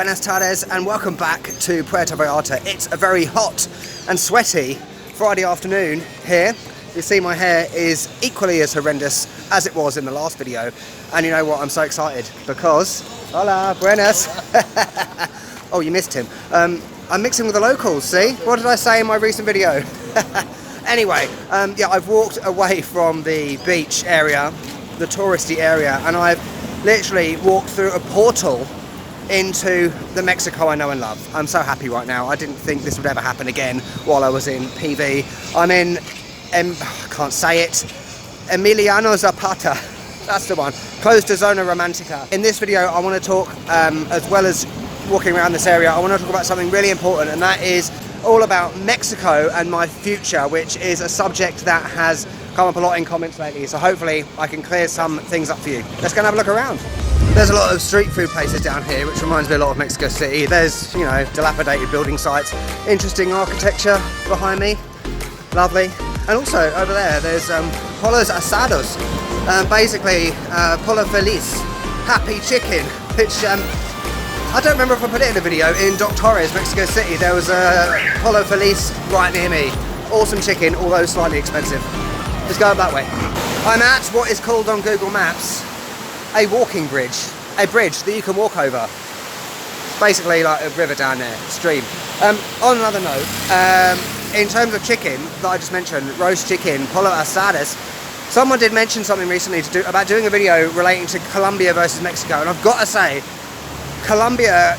Buenas tardes and welcome back to Puerto Vallarta. It's a very hot and sweaty Friday afternoon here. You see my hair is equally as horrendous as it was in the last video. And you know what, I'm so excited because... Hola, buenas! Oh, you missed him. I'm mixing with the locals, see? What did I say in my recent video? Anyway, yeah, I've walked away from the beach area, the touristy area, and I've literally walked through a portal into the Mexico I know and love. I'm so happy right now. I didn't think this would ever happen again while I was in PV. I'm in, I can't say it, Emiliano Zapata. That's the one. Close to Zona Romantica. In this video, I want to talk, as well as walking around this area, I want to talk about something really important, and that is all about Mexico and my future, which is a subject that has come up a lot in comments lately. So hopefully I can clear some things up for you. Let's go and have a look around. There's a lot of street food places down here, which reminds me a lot of Mexico City. There's, you know, dilapidated building sites, interesting architecture behind me, lovely. And also over there, there's pollos asados, basically pollo feliz, happy chicken, which I don't remember if I put it in a video. In Doc Torres, Mexico City, there was a pollo feliz right near me. Awesome chicken, although slightly expensive. Let's go up that way. I'm at what is called on Google Maps a walking bridge, a bridge that you can walk over. It's basically like a river down there, stream. On another note, in terms of chicken that I just mentioned, roast chicken, pollo asadas, someone did mention something recently about doing a video relating to Colombia versus Mexico, and I've got to say, Colombia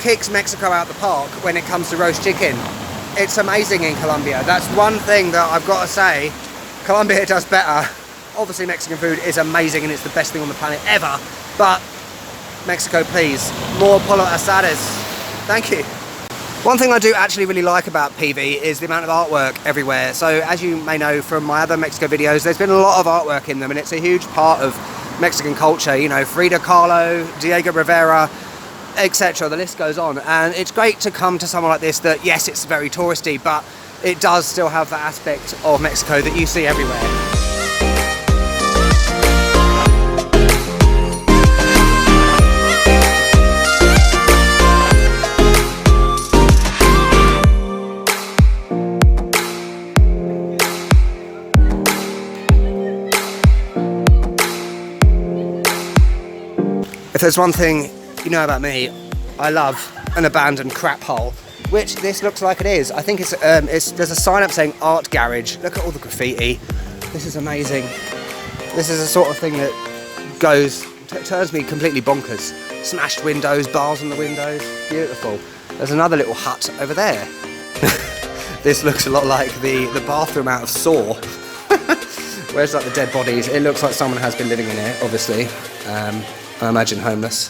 kicks Mexico out the park when it comes to roast chicken. It's amazing in Colombia. That's one thing that I've got to say, Colombia does better. Obviously Mexican food is amazing and it's the best thing on the planet ever, but Mexico, please, more pollo asadas. Thank you. One thing I do actually really like about PV is the amount of artwork everywhere. So as you may know from my other Mexico videos, there's been a lot of artwork in them and it's a huge part of Mexican culture. You know, Frida Kahlo, Diego Rivera, etc. The list goes on, and it's great to come to somewhere like this that, yes, it's very touristy, but it does still have that aspect of Mexico that you see everywhere. If there's one thing you know about me, I love an abandoned crap hole, which this looks like it is. I think there's a sign up saying Art Garage. Look at all the graffiti. This is amazing. This is the sort of thing that turns me completely bonkers. Smashed windows, bars on the windows, beautiful. There's another little hut over there. This looks a lot like the bathroom out of Saw. Where's like the dead bodies? It looks like someone has been living in here, obviously. I imagine homeless.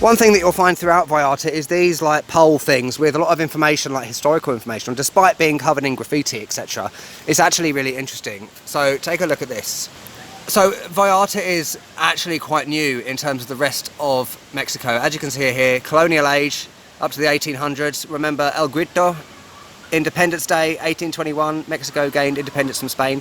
One thing that you'll find throughout Vallarta is these like pole things with a lot of information, like historical information, and despite being covered in graffiti, etc. It's actually really interesting. So take a look at this. So Vallarta is actually quite new in terms of the rest of Mexico. As you can see here, colonial age up to the 1800s. Remember El Grito, Independence Day, 1821, Mexico gained independence from Spain.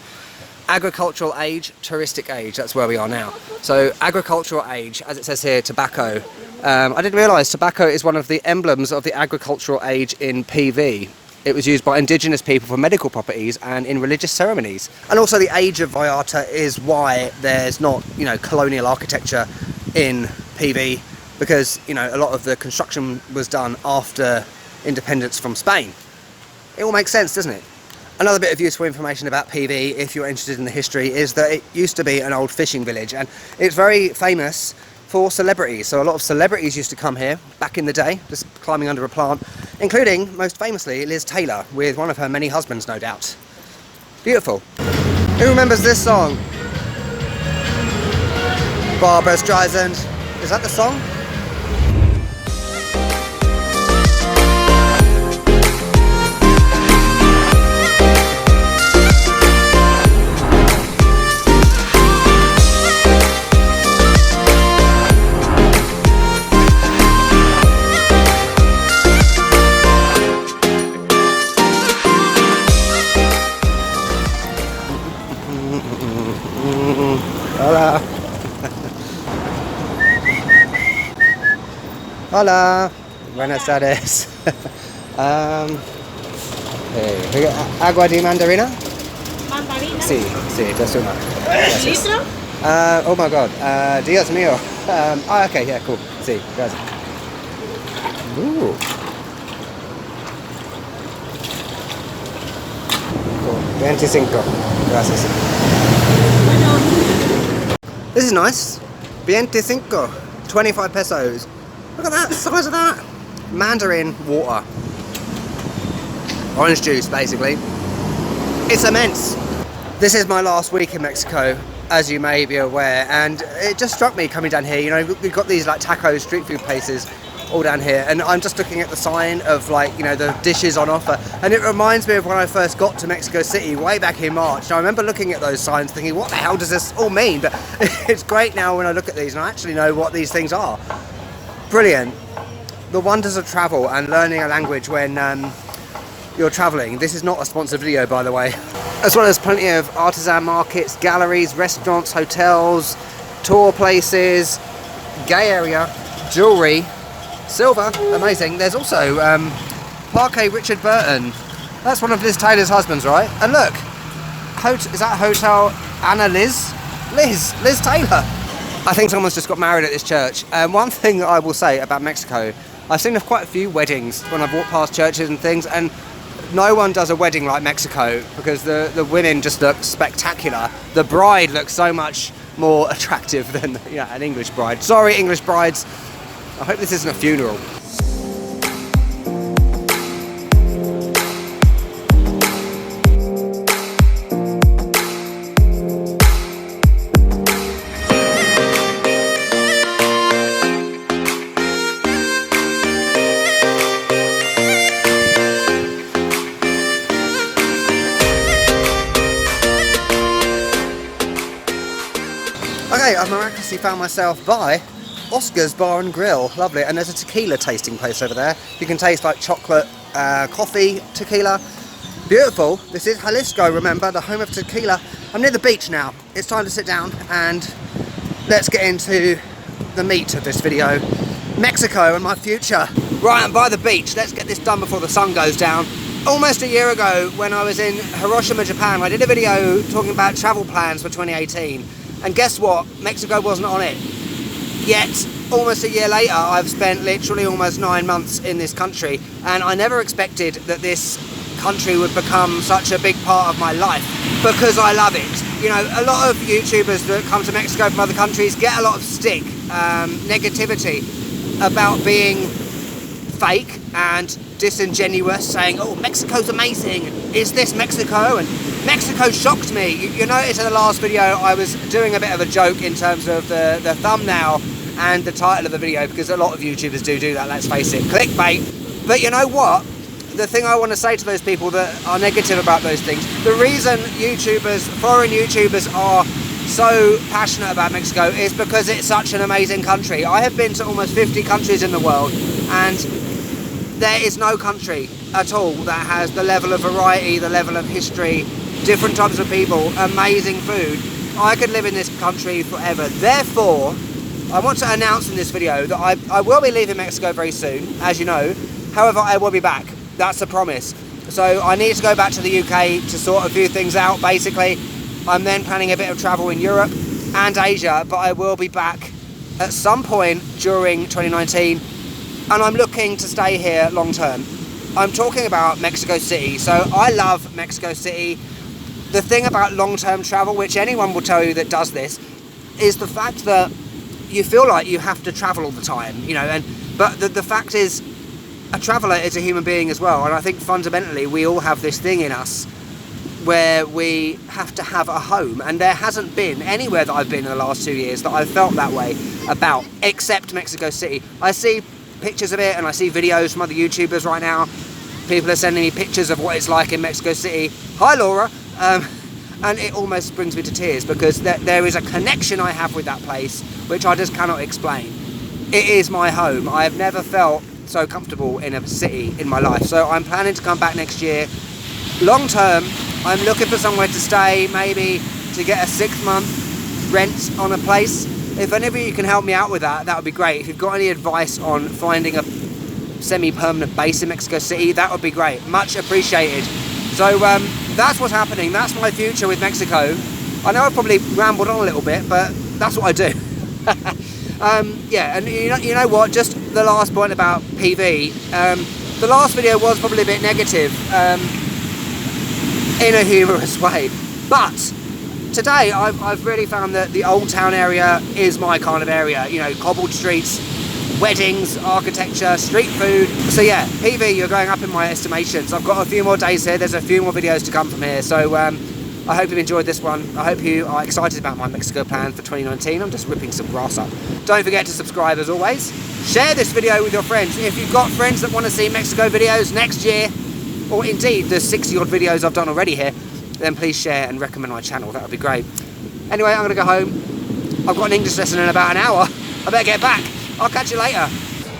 Agricultural age, touristic age, that's where we are now. So agricultural age, as it says here, tobacco. I didn't realise tobacco is one of the emblems of the agricultural age in PV. It was used by indigenous people for medical properties and in religious ceremonies. And also the age of Vallarta is why there's not, you know, colonial architecture in PV, because, you know, a lot of the construction was done after independence from Spain. It all makes sense, doesn't it? Another bit of useful information about PV, if you're interested in the history, is that it used to be an old fishing village, and it's very famous for celebrities. So a lot of celebrities used to come here back in the day, just climbing under a plant, including, most famously, Liz Taylor, with one of her many husbands, no doubt. Beautiful. Who remembers this song? Barbra Streisand. Is that the song? Hola. Buenas tardes. Agua de mandarina? Mandarina. Sí, sí, just una. Gracias. ¿Litro? Oh my god, Dios mío. Okay, yeah, cool. Sí, gracias. Ooh. Cool. 25. Gracias. This is nice. 25. 25 pesos. Look at that, size of that. Mandarin water. Orange juice, basically. It's immense. This is my last week in Mexico, as you may be aware, and it just struck me coming down here. You know, we've got these like taco street food places all down here, and I'm just looking at the sign of like, you know, the dishes on offer, and it reminds me of when I first got to Mexico City way back in March. And I remember looking at those signs thinking, what the hell does this all mean? But it's great now when I look at these and I actually know what these things are. Brilliant. The wonders of travel and learning a language when you're traveling. This is not a sponsored video, by the way. As well as plenty of artisan markets, galleries, restaurants, hotels, tour places, gay area, jewellery, silver, amazing. There's also Parquet Richard Burton. That's one of Liz Taylor's husbands, right? And look, is that Hotel Anna Liz? Liz Taylor. I think someone's just got married at this church. One thing I will say about Mexico, I've seen quite a few weddings when I've walked past churches and things, and no one does a wedding like Mexico because the women just look spectacular. The bride looks so much more attractive than, you know, an English bride. Sorry, English brides. I hope this isn't a funeral. Okay, I've miraculously found myself by Oscar's Bar and Grill. Lovely. And there's a tequila tasting place over there. You can taste like chocolate, coffee, tequila. Beautiful. This is Jalisco, remember, the home of tequila. I'm near the beach now. It's time to sit down and let's get into the meat of this video. Mexico and my future. Right, I'm by the beach. Let's get this done before the sun goes down. Almost a year ago, when I was in Hiroshima, Japan, I did a video talking about travel plans for 2018. And guess what? Mexico wasn't on it. Yet, almost a year later, I've spent literally almost 9 months in this country, and I never expected that this country would become such a big part of my life, because I love it. You know, a lot of YouTubers that come to Mexico from other countries get a lot of stick, negativity about being fake and disingenuous, saying, oh, Mexico's amazing, is this Mexico? And Mexico shocked me. You noticed in the last video I was doing a bit of a joke in terms of the thumbnail and the title of the video, because a lot of YouTubers do that, let's face it, clickbait. But you know what? The thing I want to say to those people that are negative about those things, the reason YouTubers, foreign YouTubers, are so passionate about Mexico is because it's such an amazing country. I have been to almost 50 countries in the world, and there is no country at all that has the level of variety, the level of history, different types of people, amazing food. I could live in this country forever. Therefore, I want to announce in this video that I will be leaving Mexico very soon, as you know. However, I will be back. That's a promise. So I need to go back to the UK to sort a few things out, basically. I'm then planning a bit of travel in Europe and Asia, but I will be back at some point during 2019, and I'm looking to stay here long term. I'm talking about Mexico City. So I love Mexico City. The thing about long-term travel, which anyone will tell you that does this, is the fact that you feel like you have to travel all the time, you know, but the fact is, a traveller is a human being as well, and I think fundamentally we all have this thing in us where we have to have a home, and there hasn't been anywhere that I've been in the last 2 years that I've felt that way about, except Mexico City. I see pictures of it and I see videos from other YouTubers right now. People are sending me pictures of what it's like in Mexico City. Hi Laura. And it almost brings me to tears, because there is a connection I have with that place which I just cannot explain. It is my home. I have never felt so comfortable in a city in my life. So I'm planning to come back next year. Long term, I'm looking for somewhere to stay, maybe to get a 6-month rent on a place. If any of you can help me out with that, that would be great. If you've got any advice on finding a semi-permanent base in Mexico City, that would be great. Much appreciated. So that's what's happening. That's my future with Mexico. I know I've probably rambled on a little bit, but that's what I do. Yeah, and you know what? Just the last point about PV. The last video was probably a bit negative in a humorous way, but today I've really found that the Old Town area is my kind of area. You know, cobbled streets, weddings, architecture, street food. So yeah, PV, you're going up in my estimations. I've got a few more days here. There's a few more videos to come from here. So I hope you've enjoyed this one. I hope you are excited about my Mexico plan for 2019. I'm just ripping some grass up. Don't forget to subscribe as always. Share this video with your friends. If you've got friends that want to see Mexico videos next year, or indeed the 60 odd videos I've done already here, then please share and recommend my channel. That would be great. Anyway, I'm going to go home. I've got an English lesson in about an hour. I better get back. I'll catch you later.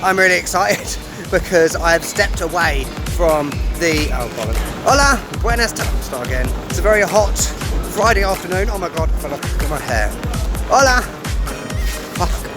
I'm really excited because I've stepped away from the... Oh, bollocks. Hola, buenas tardes. Start again. It's a very hot Friday afternoon. Oh my God, look at my hair. Hola. Oh,